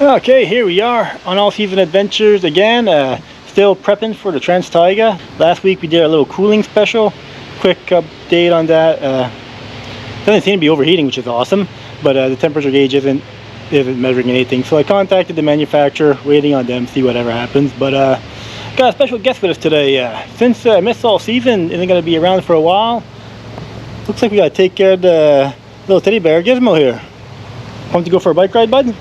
Okay, here we are on All Season Adventures again. Still prepping for the Trans Taiga. Last week we did a little cooling special. Quick update on that. Doesn't seem to be overheating, which is awesome, but the temperature gauge isn't measuring anything. So I contacted the manufacturer, waiting on them, see whatever happens. But got a special guest with us today. Since Miss All Season isn't going to be around for a while, looks like we got to take care of the little teddy bear Gizmo here. Want to go for a bike ride, bud?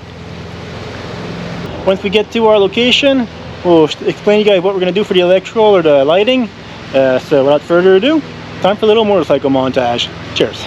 Once we get to our location, we'll explain to you guys what we're going to do for the electrical or the lighting. So without further ado, time for a little motorcycle montage. Cheers.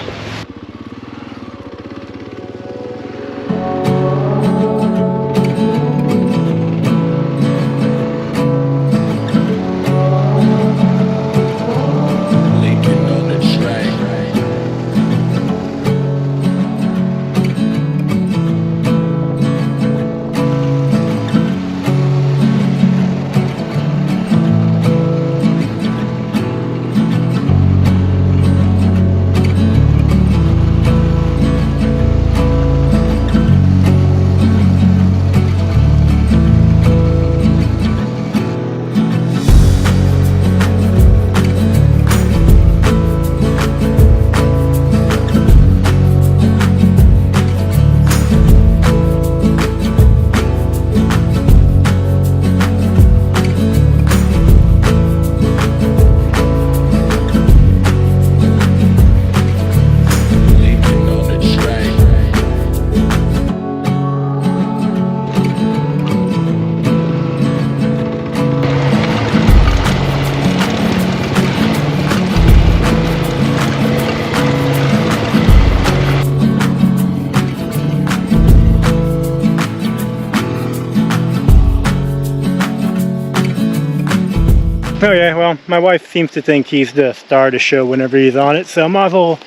Oh yeah, well, my wife seems to think he's the star of the show whenever he's on it, so I might as well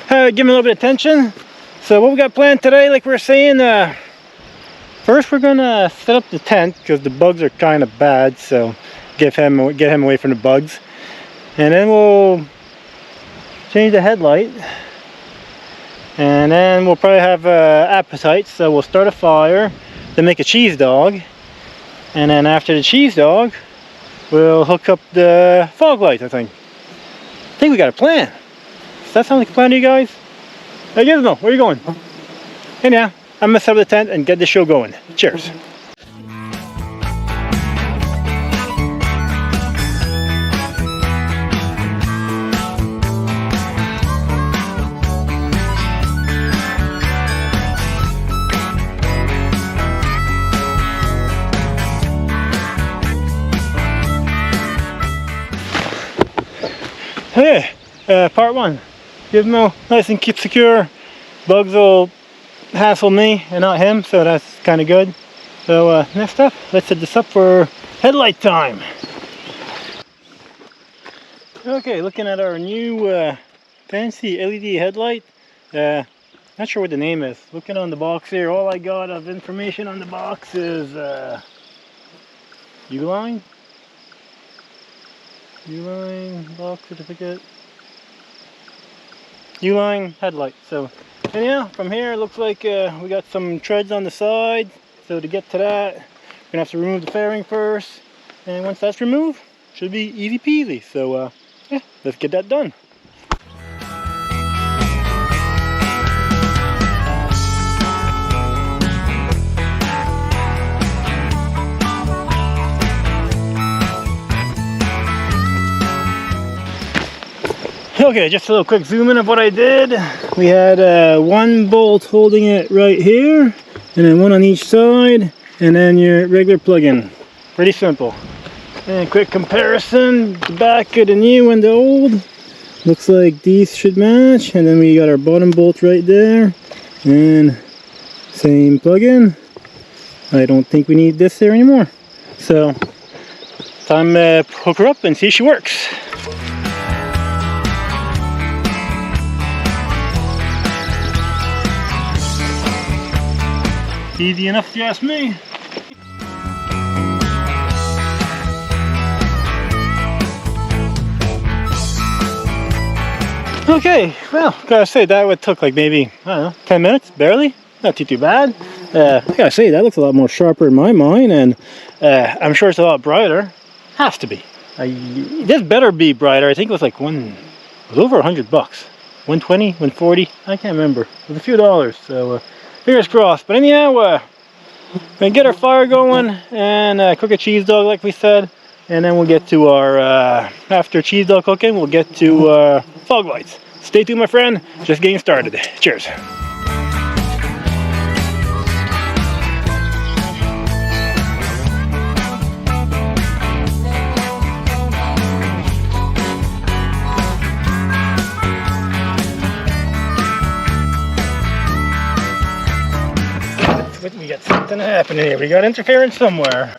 give him a little bit of attention. So what we got planned today, like we were saying, first we're gonna set up the tent because the bugs are kind of bad, so get him away from the bugs, and then we'll change the headlight, and then we'll probably have appetite, so we'll start a fire, then make a cheese dog, and then after the cheese dog, we'll hook up the fog lights. I think we got a plan. Does that sound like a plan to you guys? Hey Gizmo, where are you going? Hey now, I'm gonna set up the tent and get the show going. Cheers. Okay, part one. Gizmo nice and keep secure. Bugs will hassle me and not him, so that's kind of good. So next up, let's set this up for headlight time. Okay, looking at our new fancy LED headlight. Not sure what the name is. Looking on the box here, all I got of information on the box is Uline box certificate, Uline headlight. So anyhow, from here it looks like we got some treads on the side, so to get to that we're gonna have to remove the fairing first, and once that's removed, should be easy peasy. So yeah, let's get that done. Okay, just a little quick zoom in of what I did. We had one bolt holding it right here, and then one on each side, and then your regular plug-in. Pretty simple. And quick comparison, the back of the new and the old. Looks like these should match, and then we got our bottom bolt right there, and same plug-in. I don't think we need this there anymore. So, time to hook her up and see if she works. Easy enough if you ask me. Okay, well, gotta say that would took like maybe, I don't know, 10 minutes, barely. Not too bad. I gotta say, that looks a lot more sharper in my mind, and I'm sure it's a lot brighter. Has to be. This better be brighter. I think it was like it was over $100. 120, 140, I can't remember. It was a few dollars, so fingers crossed. But anyhow, we're gonna get our fire going and cook a cheese dog like we said, and then we'll get to our, after cheese dog cooking, we'll get to fog lights. Stay tuned, my friend, just getting started. Cheers. We got something happening here. We got interference somewhere.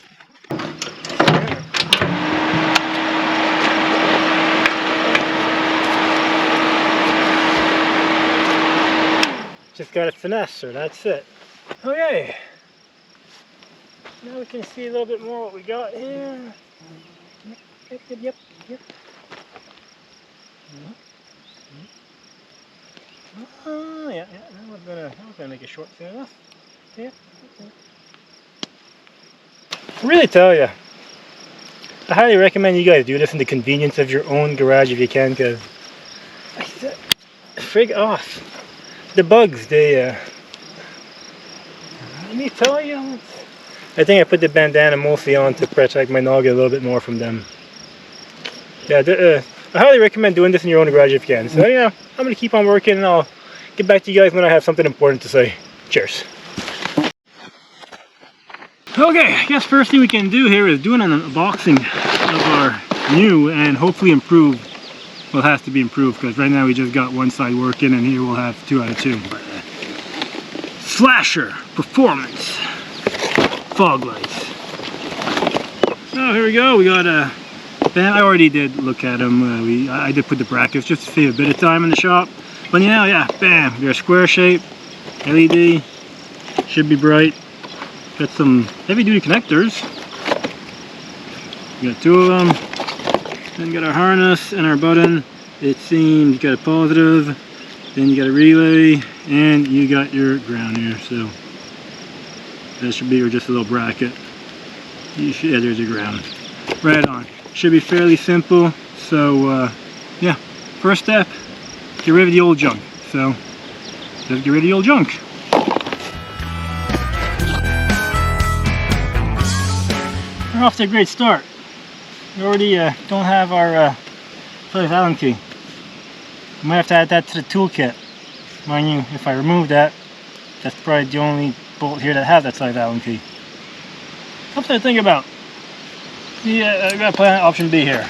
Just got to finesse her, that's it. Okay. Now we can see a little bit more what we got here. Yep. Oh, yeah. Now we're gonna make it short soon enough. Yeah. I really tell you, I highly recommend you guys do this in the convenience of your own garage if you can, because frig off. The bugs, let me tell you, I think I put the bandana mostly on to protect my noggin a little bit more from them. Yeah, I highly recommend doing this in your own garage if you can. So yeah, I'm going to keep on working and I'll get back to you guys when I have something important to say. Cheers. Okay, I guess first thing we can do here is doing an unboxing of our new and hopefully improved, well, it has to be improved because right now we just got one side working and here we'll have 2 out of 2. But, Slasher Performance fog lights. Oh, here we go. We got a I already did look at them. I did put the brackets just to save a bit of time in the shop. But you know, yeah, bam, they're square shape, LED, should be bright. Got some heavy duty connectors. We got 2 of them. Then got our harness and our button. It seems you got a positive, then you got a relay, and you got your ground here. So that should be just a little bracket. Yeah, there's your ground. Right on. Should be fairly simple. So yeah, first step, get rid of the old junk. So let's get rid of the old junk. We're off to a great start. We already don't have our Phillips Allen key. I might have to add that to the toolkit. Mind you, if I remove that, that's probably the only bolt here that has that size Allen key. Something to think about. Yeah, I gotta plan option B here.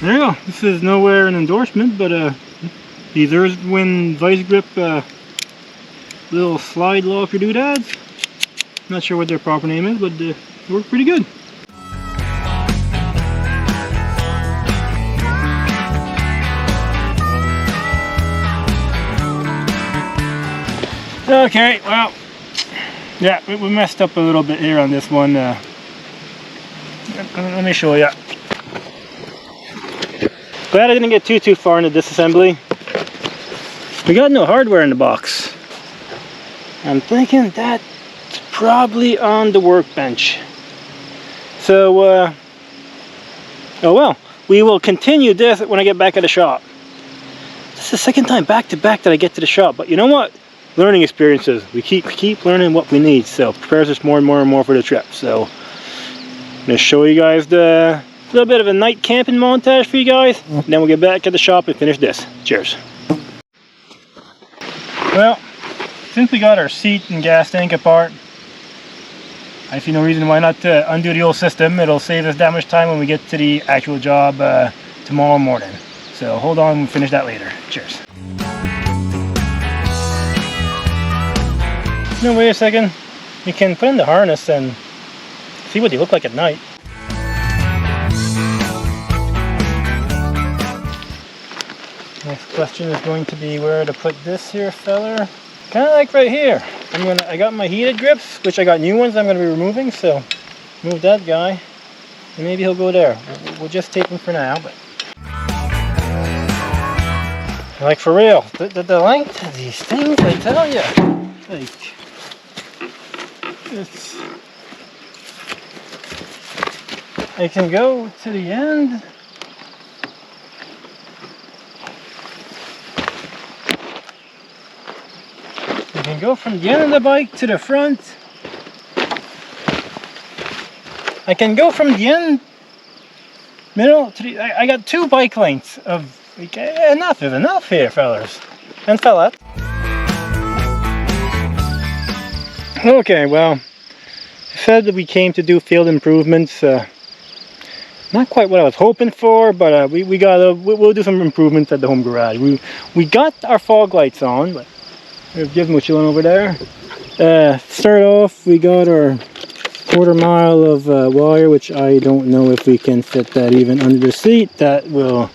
There you go. This is nowhere an endorsement, but these Earthwind vice grip little slide lock your doodads. Not sure what their proper name is, but they work pretty good. Okay, well, yeah, we messed up a little bit here on this one. Let me show you. Glad I didn't get too far into disassembly. We got no hardware in the box. I'm thinking that's probably on the workbench. So, oh well, we will continue this when I get back at the shop. This is the second time back to back that I get to the shop, but you know what? Learning experiences. We keep learning what we need, so it prepares us more and more for the trip. So I'm gonna show you guys the little bit of a night camping montage for you guys, and then we'll get back to the shop and finish this. Cheers. Well, since we got our seat and gas tank apart, I see no reason why not to undo the old system. It'll save us that much time when we get to the actual job tomorrow morning. So hold on, we'll finish that later. Cheers. No, wait a second. We can put in the harness and see what they look like at night. Next question is going to be where to put this here feller. Kind of like right here. I got my heated grips, which I got new ones I'm going to be removing, so move that guy, and maybe he'll go there. We'll just tape him for now, but. Like for real, the length of these things, I tell you, like, it's, I can go to the end. I can go from the end of the bike to the front. I can go from the end, middle to the, I got 2 bike lengths of, like, enough is enough here, fellas and fellas. Okay, well, I said that we came to do field improvements. Not quite what I was hoping for, but we'll do some improvements at the home garage. We got our fog lights on, but there's Gizmo chilling over there. Start off, we got our 1/4 mile of wire, which I don't know if we can fit that even under the seat. That will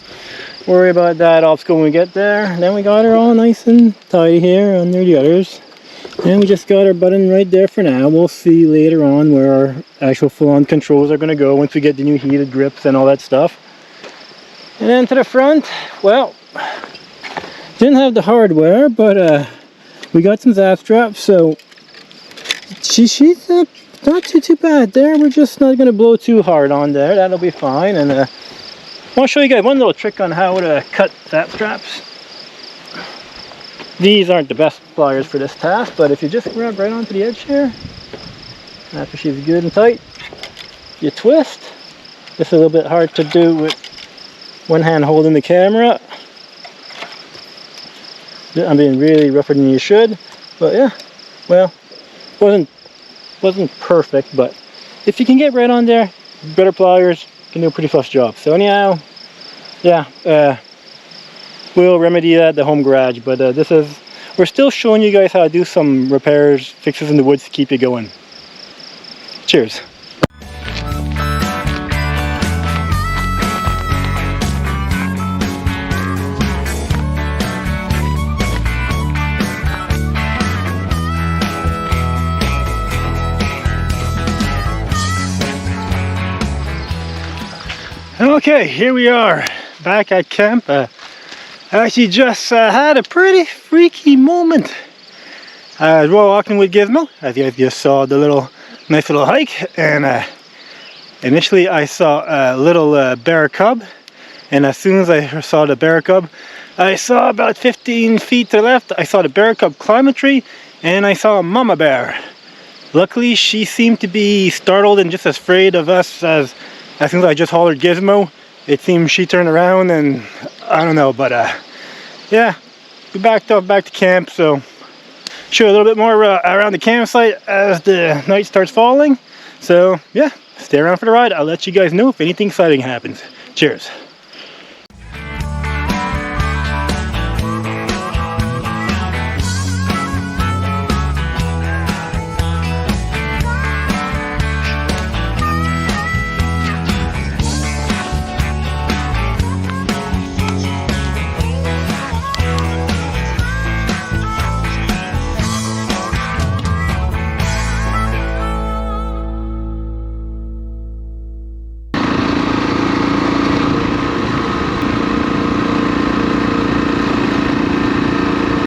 worry about that off school when we get there. And then we got her all nice and tidy here under the others. And we just got our button right there for now. We'll see later on where our actual full-on controls are going to go once we get the new heated grips and all that stuff. And then to the front, well, didn't have the hardware, but we got some zap straps, so she's not too bad there. We're just not going to blow too hard on there. That'll be fine. And I'll show you guys one little trick on how to cut zap straps. These aren't the best pliers for this task, but if you just grab right onto the edge here, after she's good and tight, you twist. This is a little bit hard to do with one hand holding the camera. I'm being really rougher than you should, but yeah, well, wasn't perfect, but if you can get right on there, better pliers, you can do a pretty fast job. So anyhow, yeah, we'll remedy that at the home garage, but we're still showing you guys how to do some repairs, fixes in the woods to keep you going. Cheers. Okay, here we are back at camp. I actually just had a pretty freaky moment. I was walking with Gizmo, as you guys just saw the nice little hike, and initially I saw a little bear cub, and as soon as I saw the bear cub, I saw about 15 feet to the left, I saw the bear cub climb a tree, and I saw a mama bear. Luckily, she seemed to be startled and just as afraid of us as soon as I just hollered Gizmo. It seemed she turned around, and I don't know, but yeah, we backed up back to camp. So show you a little bit more around the campsite as the night starts falling. So yeah, stay around for the ride. I'll let you guys know if anything exciting happens. Cheers.